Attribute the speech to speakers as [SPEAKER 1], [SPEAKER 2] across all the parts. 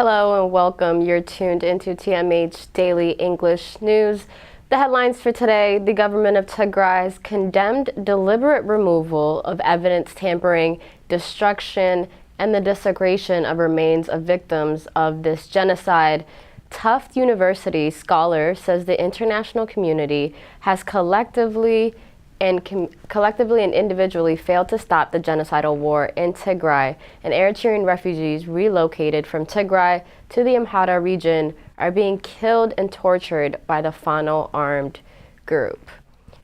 [SPEAKER 1] Hello and welcome. You're tuned into TMH Daily English News. The headlines for today: the government of Tigray has condemned deliberate removal of evidence tampering, destruction, and the desecration of remains of victims of this genocide. Tufts University scholar says the international community has collectively and individually failed to stop the genocidal war in Tigray, and Eritrean refugees relocated from Tigray to the Amhara region are being killed and tortured by the Fano armed group.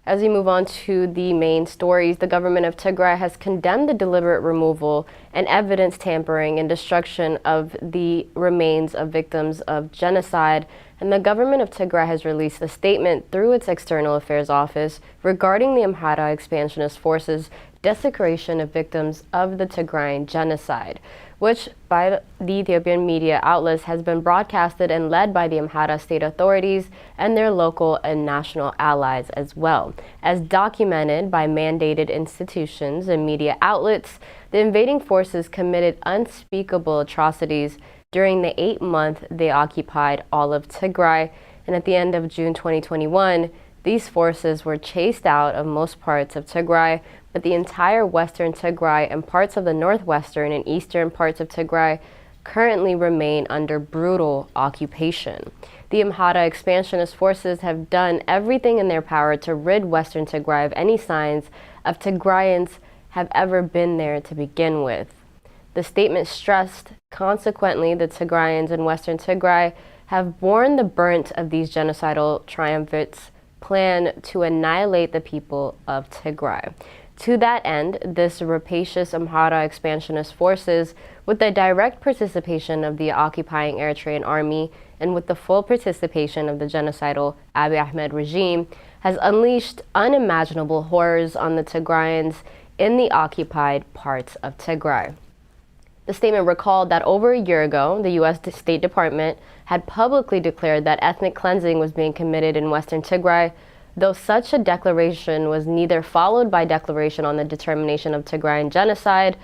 [SPEAKER 1] As we move on to the main stories, the government of Tigray has condemned the deliberate removal and evidence tampering and destruction of the remains of victims of genocide, and the government of Tigray has released a statement through its External Affairs Office regarding the Amhara expansionist forces' desecration of victims of the Tigrayan genocide, which by the Ethiopian media outlets has been broadcasted and led by the Amhara state authorities and their local and national allies as well. As documented by mandated institutions and media outlets, the invading forces committed unspeakable atrocities during the 8-month they occupied all of Tigray, and at the end of June 2021, these forces were chased out of most parts of Tigray, but the entire western Tigray and parts of the northwestern and eastern parts of Tigray currently remain under brutal occupation. The Amhara expansionist forces have done everything in their power to rid western Tigray of any signs of Tigrayans have ever been there to begin with. The statement stressed, consequently, the Tigrayans in western Tigray have borne the brunt of these genocidal triumvirates' plan to annihilate the people of Tigray. To that end, this rapacious Amhara expansionist forces, with the direct participation of the occupying Eritrean army and with the full participation of the genocidal Abiy Ahmed regime, has unleashed unimaginable horrors on the Tigrayans in the occupied parts of Tigray. The statement recalled that over a year ago, the U.S. State Department had publicly declared that ethnic cleansing was being committed in western Tigray, though such a declaration was neither followed by declaration on the determination of Tigrayan genocide,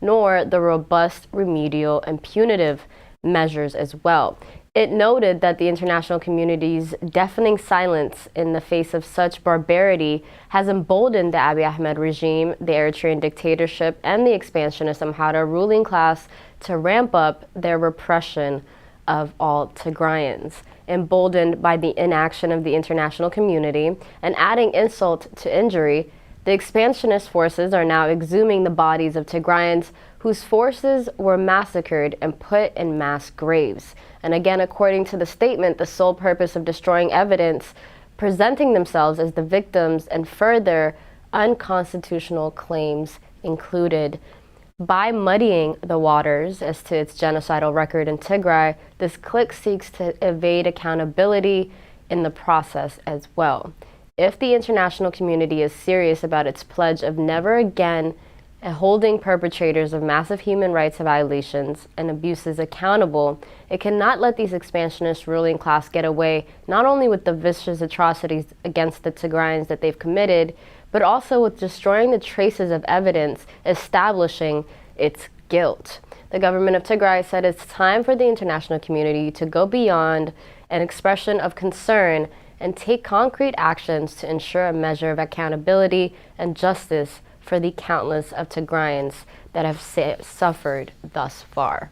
[SPEAKER 1] nor the robust remedial and punitive measures as well. It noted that the international community's deafening silence in the face of such barbarity has emboldened the Abiy Ahmed regime, the Eritrean dictatorship, and the expansionist Amhara ruling class to ramp up their repression of all Tigrayans. Emboldened by the inaction of the international community and adding insult to injury, the expansionist forces are now exhuming the bodies of Tigrayans whose forces were massacred and put in mass graves. And again, according to the statement, the sole purpose of destroying evidence, presenting themselves as the victims, and further unconstitutional claims included. By muddying the waters as to its genocidal record in Tigray, this clique seeks to evade accountability in the process as well. If the international community is serious about its pledge of never again holding perpetrators of massive human rights violations and abuses accountable, it cannot let these expansionist ruling class get away not only with the vicious atrocities against the Tigrayans that they've committed, but also with destroying the traces of evidence establishing its guilt. The government of Tigray said it's time for the international community to go beyond an expression of concern and take concrete actions to ensure a measure of accountability and justice for the countless of Tigrayans that have suffered thus far.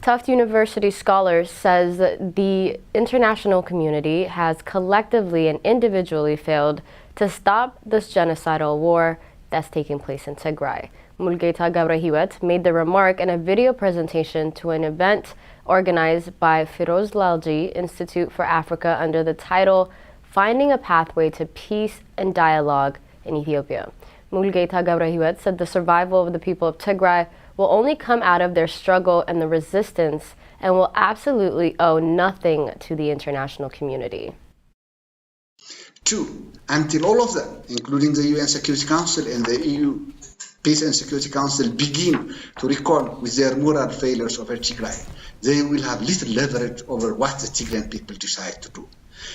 [SPEAKER 1] Tufts University scholar says that the international community has collectively and individually failed to stop this genocidal war that's taking place in Tigray. Mulgeta Gabrahiwet made the remark in a video presentation to an event organized by Firoz Lalji Institute for Africa under the title Finding a Pathway to Peace and Dialogue in Ethiopia. Mulgeta Gabrahiwet said the survival of the people of Tigray will only come out of their struggle and the resistance, and will absolutely owe nothing to the international community.
[SPEAKER 2] 2. Until all of them, including the UN Security Council and the EU Peace and Security Council, begin to reckon with their moral failures over Tigray, they will have little leverage over what the Tigrayan people decide to do.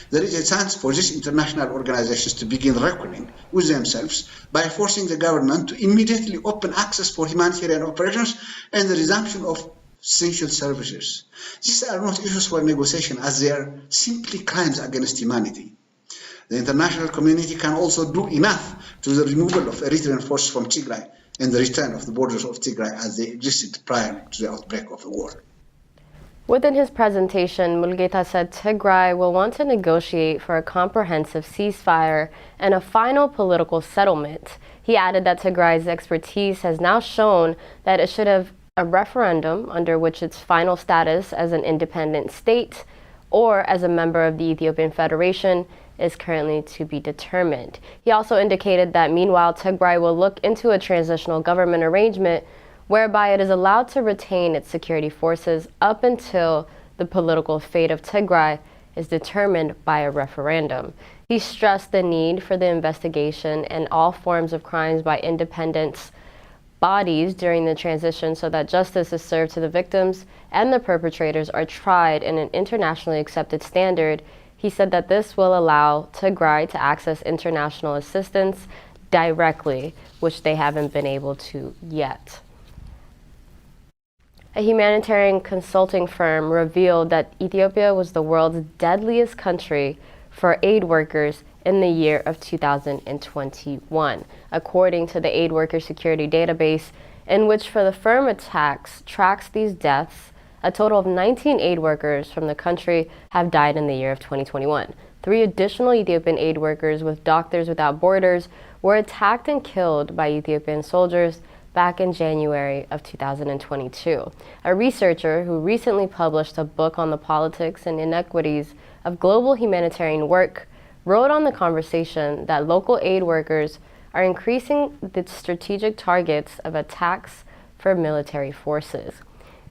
[SPEAKER 2] There is a chance for these international organizations to begin reckoning with themselves by forcing the government to immediately open access for humanitarian operations and the resumption of essential services. These are not issues for negotiation as they are simply crimes against humanity. The international community can also do enough to the removal of Eritrean forces from Tigray and the return of the borders of Tigray as they existed prior to the outbreak of the war.
[SPEAKER 1] Within his presentation, Mulgeta said Tigray will want to negotiate for a comprehensive ceasefire and a final political settlement. He added that Tigray's expertise has now shown that it should have a referendum under which its final status as an independent state or as a member of the Ethiopian Federation is currently to be determined. He also indicated that meanwhile Tigray will look into a transitional government arrangement whereby it is allowed to retain its security forces up until the political fate of Tigray is determined by a referendum. He stressed the need for the investigation and all forms of crimes by independent bodies during the transition so that justice is served to the victims and the perpetrators are tried in an internationally accepted standard. He said that this will allow Tigray to access international assistance directly, which they haven't been able to yet. A humanitarian consulting firm revealed that Ethiopia was the world's deadliest country for aid workers in the year of 2021, according to the Aid Worker Security Database, in which for the firm tracks these deaths. A total of 19 aid workers from the country have died in the year of 2021. 3 additional Ethiopian aid workers with Doctors Without Borders were attacked and killed by Ethiopian soldiers back in January of 2022. A researcher who recently published a book on the politics and inequities of global humanitarian work wrote on the conversation that local aid workers are increasing the strategic targets of attacks for military forces.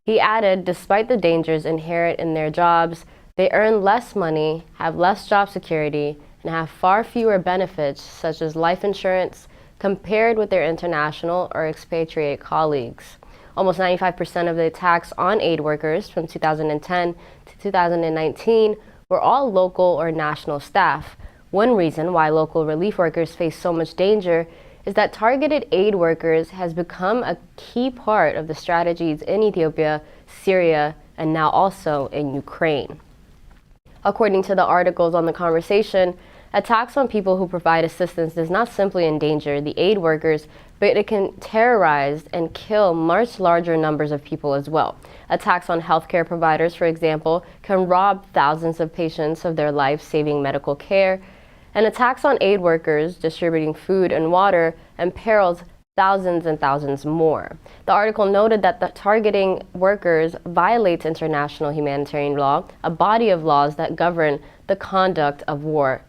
[SPEAKER 1] He added, despite the dangers inherent in their jobs, they earn less money, have less job security, and have far fewer benefits such as life insurance compared with their international or expatriate colleagues. Almost 95% of the attacks on aid workers from 2010 to 2019 were all local or national staff. One reason why local relief workers face so much danger is that targeted aid workers has become a key part of the strategies in Ethiopia, Syria, and now also in Ukraine. According to the articles on the conversation, attacks on people who provide assistance does not simply endanger the aid workers, but it can terrorize and kill much larger numbers of people as well. Attacks on healthcare providers, for example, can rob thousands of patients of their life-saving medical care, and attacks on aid workers distributing food and water imperils thousands and thousands more. The article noted that the targeting workers violates international humanitarian law, a body of laws that govern the conduct of war,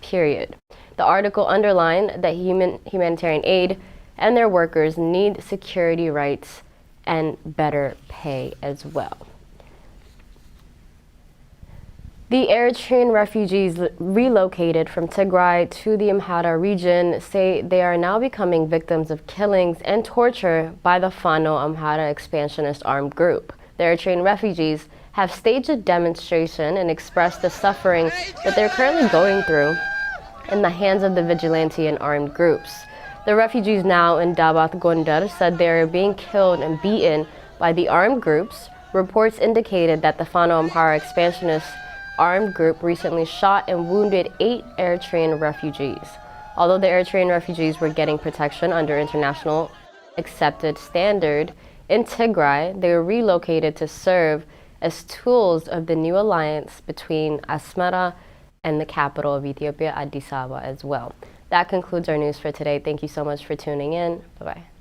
[SPEAKER 1] period. The article underlined that humanitarian aid and their workers need security rights and better pay as well. The Eritrean refugees relocated from Tigray to the Amhara region say they are now becoming victims of killings and torture by the Fano Amhara expansionist armed group. The Eritrean refugees have staged a demonstration and expressed the suffering that they're currently going through in the hands of the vigilante and armed groups. The refugees now in Dabat Gondar said they are being killed and beaten by the armed groups. Reports indicated that the Fano Amhara expansionist armed group recently shot and wounded 8 Eritrean refugees. Although the Eritrean refugees were getting protection under international accepted standard in Tigray, they were relocated to serve as tools of the new alliance between Asmara and the capital of Ethiopia, Addis Ababa, as well. That concludes our news for today. Thank you so much for tuning in. Bye-bye.